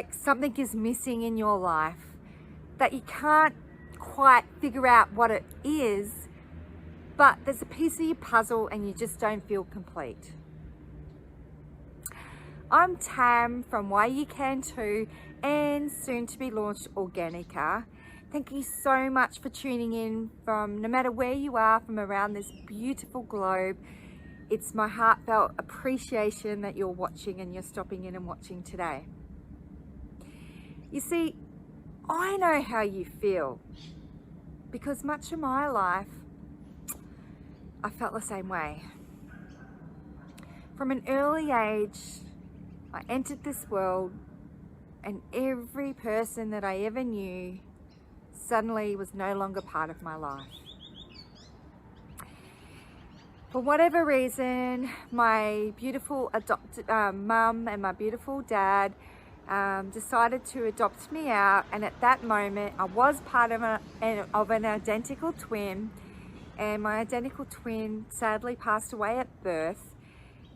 like something is missing in your life, that you can't quite figure out what it is, but there's a piece of your puzzle and you just don't feel complete. I'm Tam from Why You Can Too and soon to be launched Organica. Thank you so much for tuning in from no matter where you are from around this beautiful globe. It's my heartfelt appreciation that you're watching and you're stopping in and watching today. You see, I know how you feel because much of my life I felt the same way. From an early age, I entered this world and every person that I ever knew suddenly was no longer part of my life. For whatever reason, my beautiful adopted mum and my beautiful dad decided to adopt me out, and at that moment I was part of an identical twin, and my identical twin sadly passed away at birth,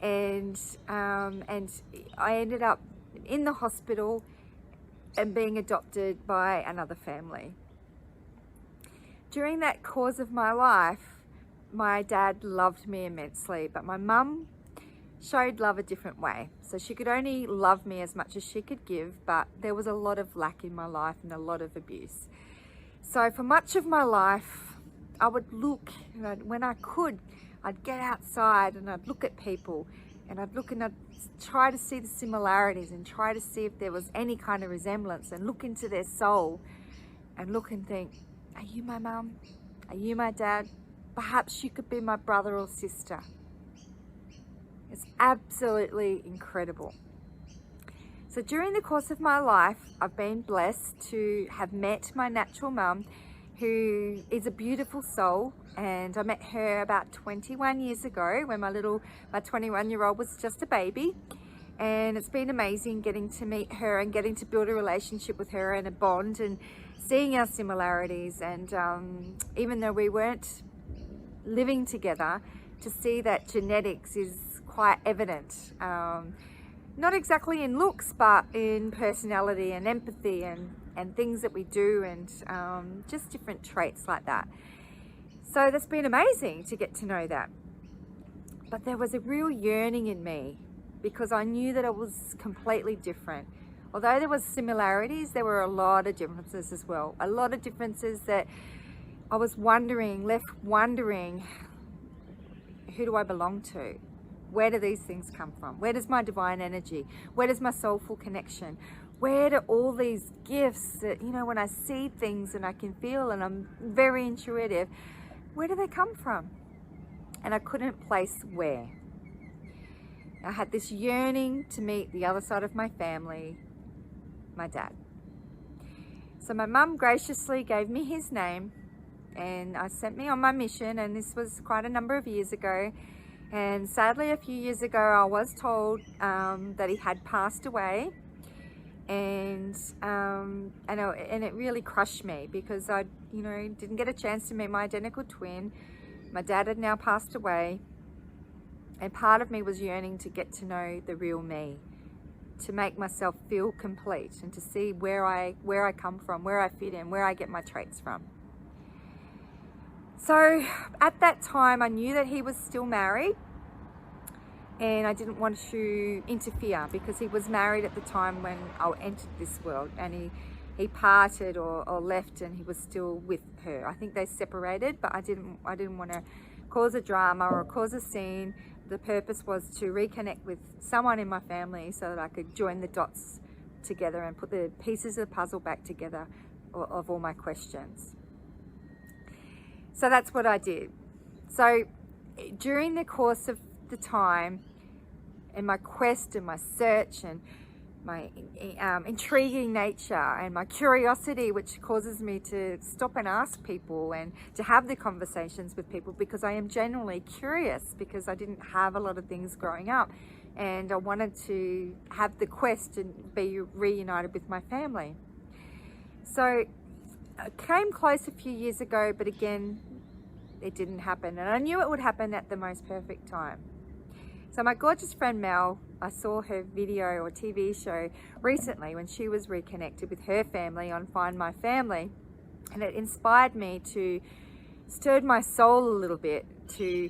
and I ended up in the hospital and being adopted by another family. During that course of my life, my dad loved me immensely, but my mum showed love a different way. So she could only love me as much as she could give, but there was a lot of lack in my life and a lot of abuse. So for much of my life, I would look, when I could, I'd get outside and I'd look at people and I'd look and I'd try to see the similarities and try to see if there was any kind of resemblance and look into their soul and look and think, are you my mum? Are you my dad? Perhaps you could be my brother or sister. It's absolutely incredible. So during the course of my life, I've been blessed to have met my natural mum, who is a beautiful soul, and I met her about 21 years ago when my 21-year-old was just a baby. And it's been amazing getting to meet her and getting to build a relationship with her and a bond and seeing our similarities. And even though we weren't living together, to see that genetics is quite evident. Not exactly in looks, but in personality and empathy and things that we do, and just different traits like that. So that's been amazing to get to know that. But there was a real yearning in me because I knew that I was completely different. Although there was similarities, there were a lot of differences as well. A lot of differences that I was left wondering, who do I belong to? Where do these things come from? Where does my divine energy? Where does my soulful connection? Where do all these gifts that, when I see things and I can feel and I'm very intuitive, where do they come from? And I couldn't place where. I had this yearning to meet the other side of my family, my dad. So my mum graciously gave me his name and sent me on my mission, and this was quite a number of years ago. And sadly, a few years ago, I was told that he had passed away, and it really crushed me because I, didn't get a chance to meet my identical twin. My dad had now passed away, and part of me was yearning to get to know the real me, to make myself feel complete, and to see where I come from, where I fit in, where I get my traits from. So at that time, I knew that he was still married, and I didn't want to interfere because he was married at the time when I entered this world, and he parted or left, and he was still with her. I think they separated, but I didn't want to cause a drama or cause a scene. The purpose was to reconnect with someone in my family so that I could join the dots together and put the pieces of the puzzle back together of all my questions. So that's what I did. So during the course of the time and my quest and my search and my intriguing nature and my curiosity, which causes me to stop and ask people and to have the conversations with people, because I am genuinely curious, because I didn't have a lot of things growing up and I wanted to have the quest and be reunited with my family. So I came close a few years ago, but again, it didn't happen, and I knew it would happen at the most perfect time. So my gorgeous friend Mel, I saw her video or TV show recently when she was reconnected with her family on Find My Family, and it inspired me to stirred my soul a little bit to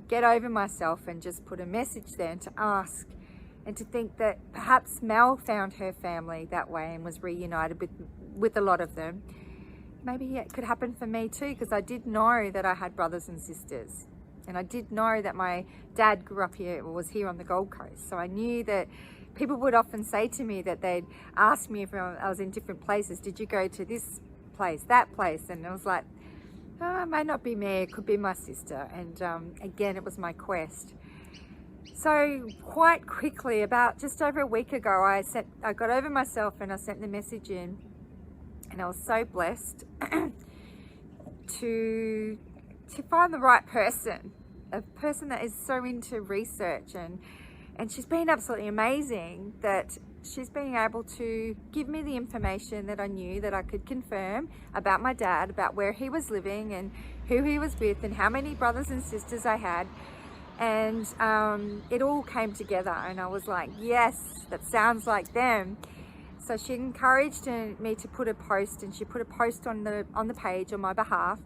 get over myself and just put a message there and to ask and to think that perhaps Mel found her family that way and was reunited with a lot of them. Maybe it could happen for me too, because I did know that I had brothers and sisters. And I did know that my dad grew up here, or was here on the Gold Coast. So I knew that people would often say to me that they'd ask me if I was in different places, did you go to this place, that place? And I was like, oh, it may not be me, it could be my sister. And again, it was my quest. So quite quickly, about just over a week ago, I got over myself and I sent the message in. And I was so blessed to find the right person, a person that is so into research, and she's been absolutely amazing that she's been able to give me the information that I knew that I could confirm about my dad, about where he was living and who he was with and how many brothers and sisters I had. And it all came together and I was like, yes, that sounds like them. So she encouraged me to put a post, and she put a post on the page on my behalf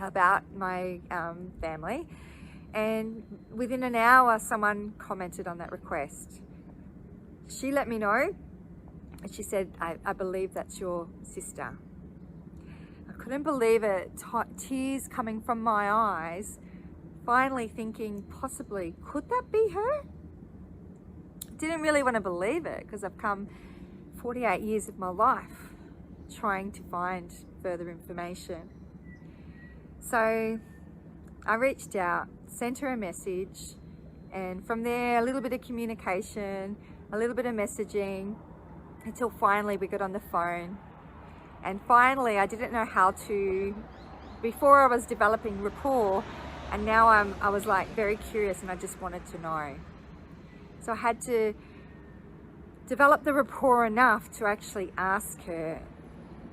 about my family, and within an hour someone commented on that request. She let me know and she said, I believe that's your sister. I couldn't believe it, tears coming from my eyes, finally thinking, possibly, could that be her? Didn't really want to believe it, because I've come 48 years of my life trying to find further information. So I reached out, sent her a message, and from there a little bit of communication, a little bit of messaging, until finally we got on the phone. And finally, I didn't know how to, before I was developing rapport, and now I was like very curious and I just wanted to know. So I had to develop the rapport enough to actually ask her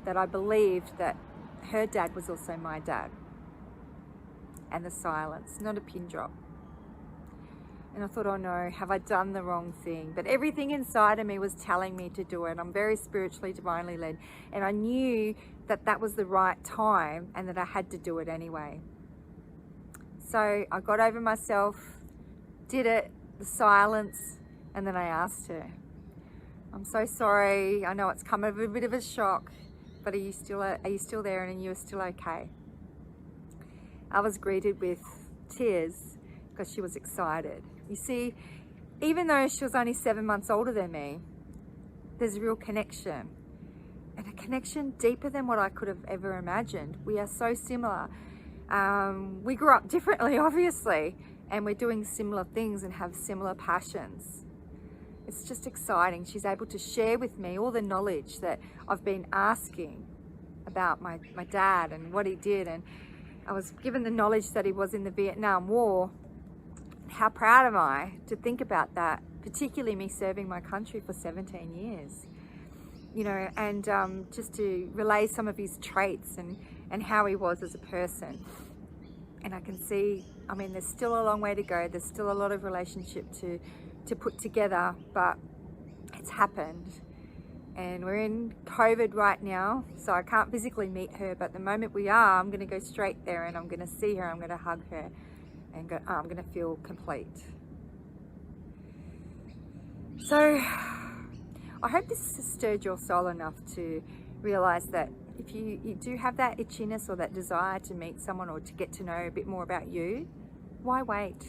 that I believed that her dad was also my dad. And the silence, not a pin drop. And I thought, oh no, have I done the wrong thing? But everything inside of me was telling me to do it. I'm very spiritually, divinely led. And I knew that that was the right time and that I had to do it anyway. So I got over myself, did it, the silence, and then I asked her, I'm so sorry, I know it's come as a bit of a shock, but are you still there and you're still okay? I was greeted with tears because she was excited. You see, even though she was only 7 months older than me, there's a real connection, and a connection deeper than what I could have ever imagined. We are so similar. We grew up differently, obviously, and we're doing similar things and have similar passions. It's just exciting. She's able to share with me all the knowledge that I've been asking about my dad and what he did. And I was given the knowledge that he was in the Vietnam War. How proud am I to think about that, particularly me serving my country for 17 years. You know, and just to relay some of his traits and how he was as a person. And I can see, I mean, there's still a long way to go. There's still a lot of relationship to put together, but it's happened. And we're in COVID right now, so I can't physically meet her, but the moment we are, I'm gonna go straight there and I'm gonna see her, I'm gonna hug her and go, oh, I'm gonna feel complete. So I hope this has stirred your soul enough to realize that if you do have that itchiness or that desire to meet someone or to get to know a bit more about you, why wait?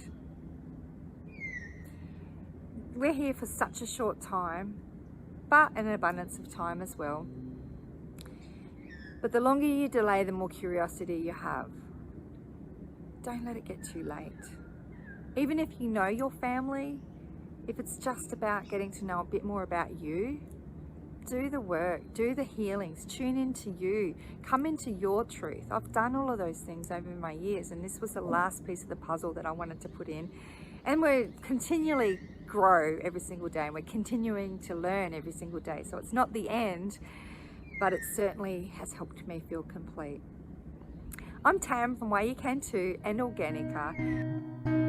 We're here for such a short time, but an abundance of time as well. But the longer you delay, the more curiosity you have. Don't let it get too late. Even if you know your family, if it's just about getting to know a bit more about you, do the work, do the healings, tune into you, come into your truth. I've done all of those things over my years, and this was the last piece of the puzzle that I wanted to put in. And we're continually grow every single day, and we're continuing to learn every single day. So it's not the end, but it certainly has helped me feel complete. I'm Tam from Why You Can Too and Organica.